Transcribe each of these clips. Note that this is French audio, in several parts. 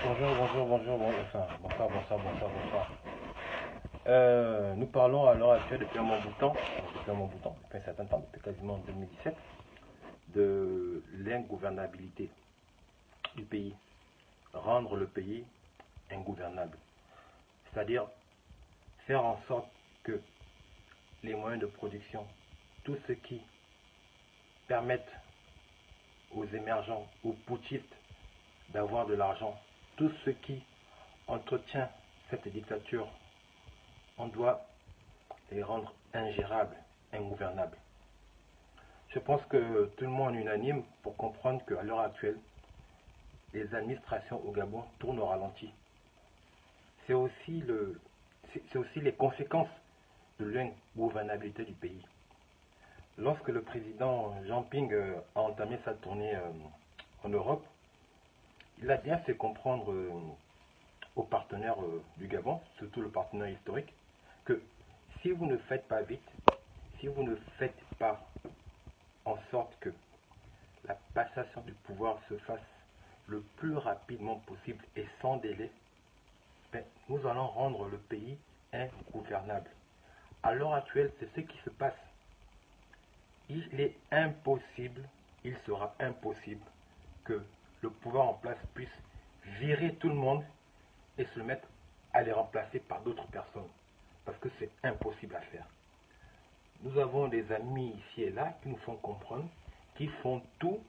Bonsoir. Nous parlons à l'heure actuelle depuis un bon bout de temps, depuis un certain temps, depuis quasiment 2017, de l'ingouvernabilité du pays, rendre le pays ingouvernable, c'est-à-dire faire en sorte que les moyens de production, tout ce qui permettent aux émergents, aux putschistes d'avoir de l'argent, tout ce qui entretient cette dictature, on doit les rendre ingérables, ingouvernables. Je pense que tout le monde est unanime pour comprendre qu'à l'heure actuelle, les administrations au Gabon tournent au ralenti. C'est aussi les conséquences de l'ingouvernabilité du pays. Lorsque le président Jean Ping a entamé sa tournée en Europe, il a bien fait comprendre aux partenaires du Gabon, surtout le partenaire historique, que si vous ne faites pas vite, si vous ne faites pas en sorte que la passation du pouvoir se fasse le plus rapidement possible et sans délai, nous allons rendre le pays ingouvernable. À l'heure actuelle, c'est ce qui se passe. Il est impossible, il sera impossible que le pouvoir en place puisse virer tout le monde et se mettre à les remplacer par d'autres personnes. Parce que c'est impossible à faire. Nous avons des amis ici et là qui nous font comprendre, qui font tout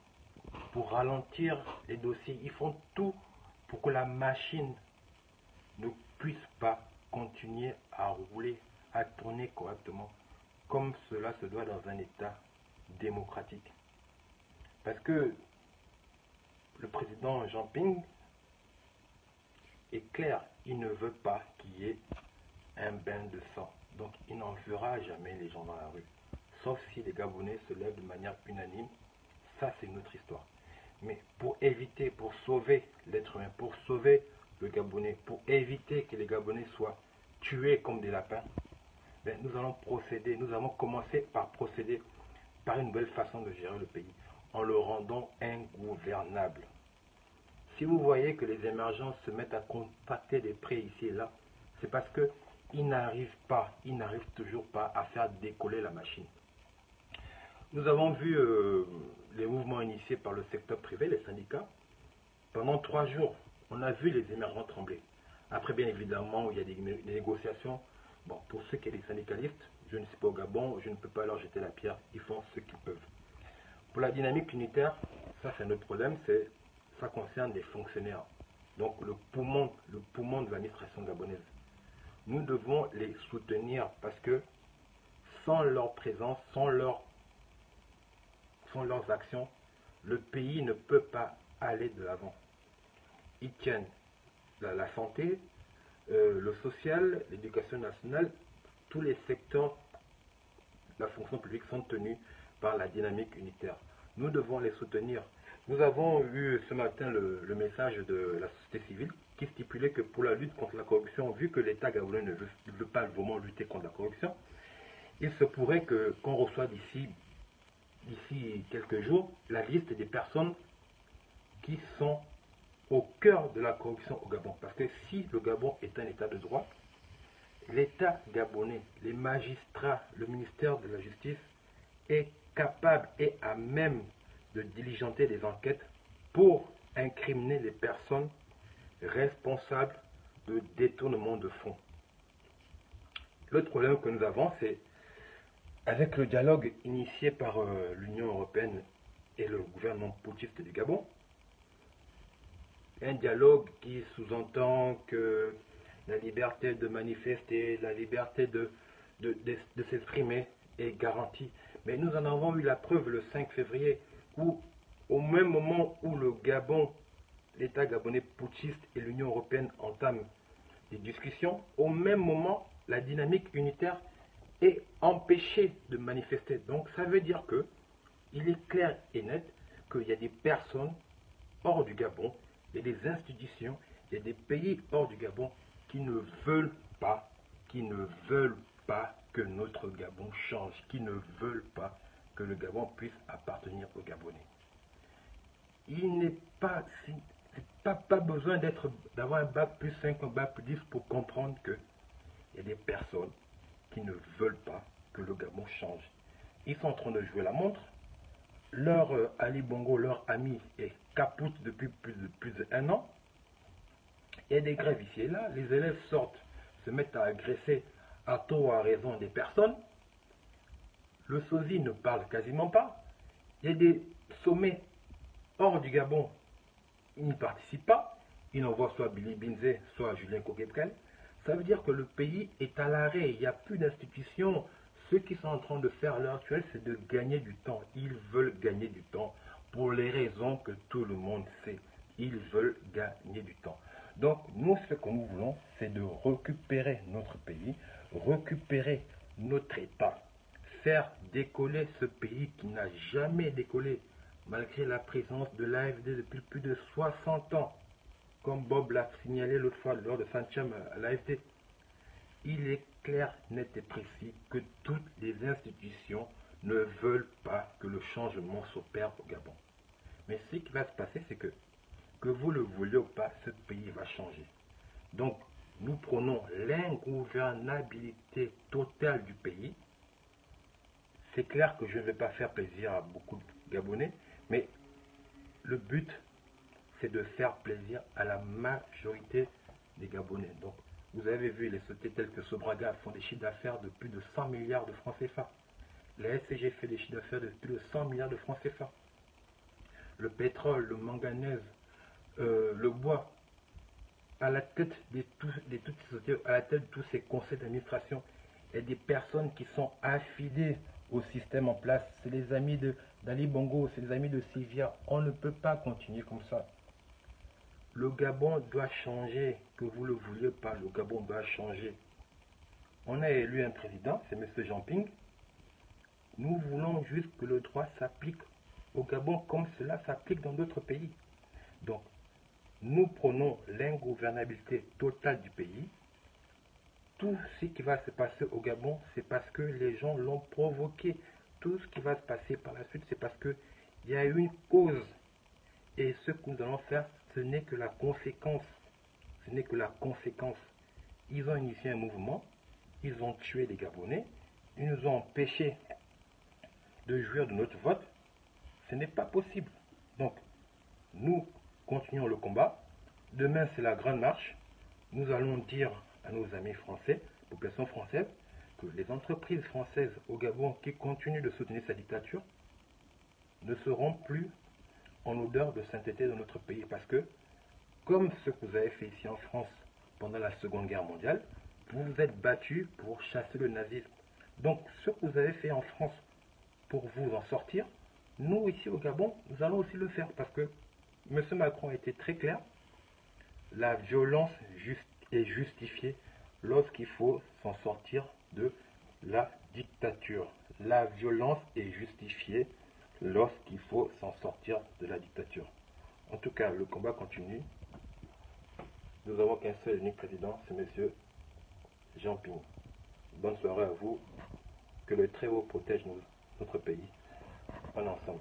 pour ralentir les dossiers. Ils font tout pour que la machine ne puisse pas continuer à rouler, à tourner correctement, comme cela se doit dans un État démocratique. Parce que le président Jean Ping est clair, il ne veut pas qu'il y ait un bain de sang. Donc il n'en fera jamais les gens dans la rue. Sauf si les Gabonais se lèvent de manière unanime. Ça, c'est une autre histoire. Mais pour éviter, pour sauver l'être humain, pour sauver le Gabonais, pour éviter que les Gabonais soient tués comme des lapins, nous allons procéder, nous allons commencer par procéder par une nouvelle façon de gérer le pays, en le rendant ingouvernable. Si vous voyez que les émergents se mettent à contracter des prêts ici et là, c'est parce qu'ils n'arrivent toujours pas à faire décoller la machine. Nous avons vu les mouvements initiés par le secteur privé, les syndicats. Pendant 3 jours, on a vu les émergents trembler. Après, bien évidemment, il y a des négociations. Bon, pour ceux qui sont des syndicalistes, je ne suis pas au Gabon, je ne peux pas leur jeter la pierre, ils font ce qu'ils peuvent. Pour la dynamique unitaire, ça c'est un autre problème, ça concerne des fonctionnaires. Donc le poumon de l'administration gabonaise. Nous devons les soutenir parce que sans leur présence, sans leurs actions, le pays ne peut pas aller de l'avant. Ils tiennent la santé, le social, l'éducation nationale, tous les secteurs de la fonction publique sont tenus par la dynamique unitaire. Nous devons les soutenir. Nous avons eu ce matin le message de la société civile qui stipulait que pour la lutte contre la corruption, vu que l'État gabonais ne veut pas vraiment lutter contre la corruption, il se pourrait qu'on reçoive d'ici quelques jours la liste des personnes qui sont au cœur de la corruption au Gabon. Parce que si le Gabon est un État de droit, l'État gabonais, les magistrats, le ministère de la Justice est capable et à même de diligenter des enquêtes pour incriminer les personnes responsables de détournement de fonds. L'autre problème que nous avons, c'est avec le dialogue initié par l'Union européenne et le gouvernement putschiste du Gabon, un dialogue qui sous-entend que la liberté de manifester, la liberté de s'exprimer est garantie. Mais nous en avons eu la preuve le 5 février, où au même moment où le Gabon, l'État gabonais putschiste et l'Union européenne entament des discussions, au même moment, la dynamique unitaire est empêchée de manifester. Donc ça veut dire que il est clair et net qu'il y a des personnes hors du Gabon, il y a des institutions, il y a des pays hors du Gabon qui ne veulent pas que notre Gabon change, qui ne veulent pas que le Gabon puisse appartenir aux Gabonais. Pas besoin d'avoir un bac plus 5, un bac plus 10 pour comprendre qu'il y a des personnes qui ne veulent pas que le Gabon change. Ils sont en train de jouer la montre. Leur Ali Bongo, leur ami, est capoute depuis plus d'1 an. Il y a des grèves ici et là. Les élèves sortent, se mettent à agresser à tort ou à raison des personnes. Le sosie ne parle quasiment pas. Il y a des sommets hors du Gabon. Il n'y participe pas. Il envoie soit Billy Binze, soit Julien Kokebrel. Ça veut dire que le pays est à l'arrêt. Il n'y a plus d'institutions. Ce qu'ils sont en train de faire à l'heure actuelle, c'est de gagner du temps. Ils veulent gagner du temps pour les raisons que tout le monde sait. Ils veulent gagner du temps. Donc, nous, ce que nous voulons, c'est de récupérer notre pays, récupérer notre État, faire décoller ce pays qui n'a jamais décollé, malgré la présence de l'AFD depuis plus de 60 ans, comme Bob l'a signalé l'autre fois lors de Sancham à l'AFD. Il est clair, net et précis que toutes les institutions ne veulent pas que le changement s'opère au Gabon. Mais ce qui va se passer, c'est que vous le vouliez ou pas, ce pays va changer. Donc, nous prenons l'ingouvernabilité totale du pays. C'est clair que je ne vais pas faire plaisir à beaucoup de Gabonais, mais le but, c'est de faire plaisir à la majorité des Gabonais. Donc, vous avez vu, les sociétés telles que Sobraga font des chiffres d'affaires de plus de 100 milliards de francs CFA. La SCG fait des chiffres d'affaires de plus de 100 milliards de francs CFA. Le pétrole, le manganèse, le bois, à la tête de toutes ces sociétés, à la tête de tous ces conseils d'administration, il y a des personnes qui sont affidées au système en place. C'est les amis d'Ali Bongo, c'est les amis de Sylvia. On ne peut pas continuer comme ça. Le Gabon doit changer, que vous le vouliez pas, le Gabon doit changer. On a élu un président, c'est M. Jean Ping. Nous voulons juste que le droit s'applique au Gabon comme cela s'applique dans d'autres pays. Donc, nous prenons l'ingouvernabilité totale du pays. Tout ce qui va se passer au Gabon, c'est parce que les gens l'ont provoqué. Tout ce qui va se passer par la suite, c'est parce qu'il y a eu une cause. Et ce que nous allons faire, ce n'est que la conséquence. Ce n'est que la conséquence. Ils ont initié un mouvement, ils ont tué les Gabonais, ils nous ont empêchés de jouir de notre vote. Ce n'est pas possible. Donc, nous continuons le combat. Demain, c'est la grande marche. Nous allons dire à nos amis français, population française, que les entreprises françaises au Gabon qui continuent de soutenir sa dictature ne seront plus en odeur de sainteté dans notre pays. Parce que, comme ce que vous avez fait ici en France pendant la Seconde Guerre mondiale, vous vous êtes battus pour chasser le nazisme. Donc, ce que vous avez fait en France pour vous en sortir, nous, ici au Gabon, nous allons aussi le faire. Parce que M. Macron a été très clair. La violence est justifiée lorsqu'il faut s'en sortir de la dictature. La violence est justifiée lorsqu'il faut s'en sortir de la dictature. En tout cas, le combat continue. Nous avons qu'un seul et unique président, c'est M. Jean Ping. Bonne soirée à vous. Que le Très-Haut protège notre pays. On est ensemble.